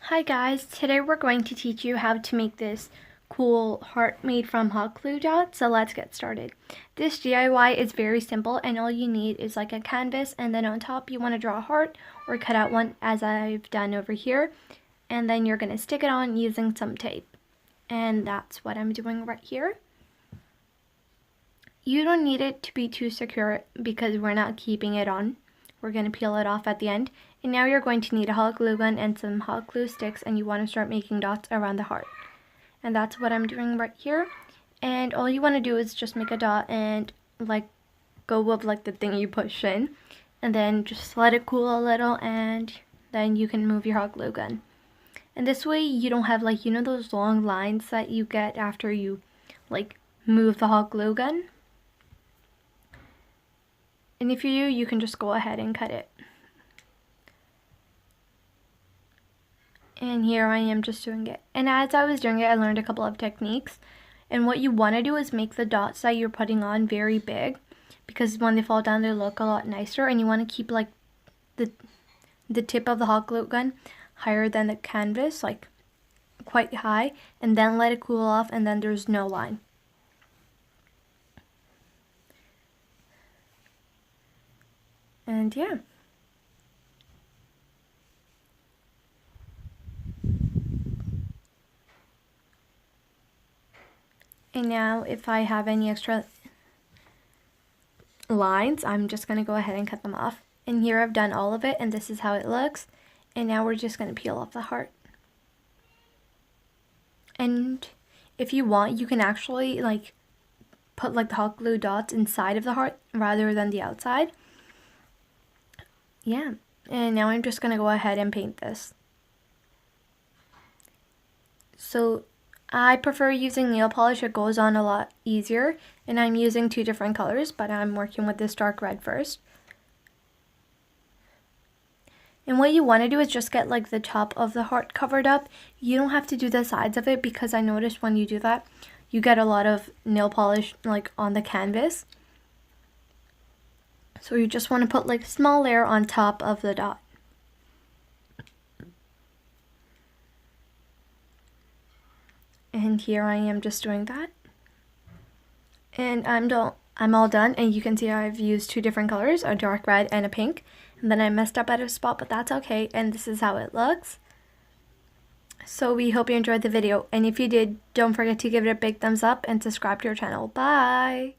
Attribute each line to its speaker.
Speaker 1: Hi guys, today we're going to teach you how to make this cool heart made from Hotglue dots, so let's get started. This DIY is very simple and all you need is like a canvas, and then on top you want to draw a heart or cut out one as I've done over here, and then you're going to stick it on using some tape. And that's what I'm doing right here. You don't need it to be too secure because we're not keeping it on. We're going to peel it off at the end. And now you're going to need a hot glue gun and some hot glue sticks, and you want to start making dots around the heart. And that's what I'm doing right here. And all you want to do is just make a dot and like go with like the thing you push in. And then just let it cool a little, and then you can move your hot glue gun. And this way you don't have like, you know, those long lines that you get after you like move the hot glue gun. And if you do, you can just go ahead and cut it. And here I am just doing it. And as I was doing it, I learned a couple of techniques. And what you want to do is make the dots that you're putting on very big, because when they fall down they look a lot nicer. And you want to keep like the tip of the hot glue gun higher than the canvas, like quite high, and then let it cool off, and then there's no line. And yeah. And now if I have any extra lines, I'm just going to go ahead and cut them off. And here I've done all of it, and this is how it looks. And now we're just going to peel off the heart. And if you want, you can actually like put like the hot glue dots inside of the heart rather than the outside. Yeah. And now I'm just going to go ahead and paint this. So I prefer using nail polish. It goes on a lot easier, and I'm using two different colors, but I'm working with this dark red first. And what you want to do is just get like the top of the heart covered up. You don't have to do the sides of it, because I noticed when you do that, you get a lot of nail polish like on the canvas. So you just want to put like a small layer on top of the dot. And here I am just doing that. And I'm all done, and you can see I've used two different colors, a dark red and a pink. And then I messed up at a spot, but that's okay, and this is how it looks. So we hope you enjoyed the video, and if you did, don't forget to give it a big thumbs up and subscribe to our channel. Bye!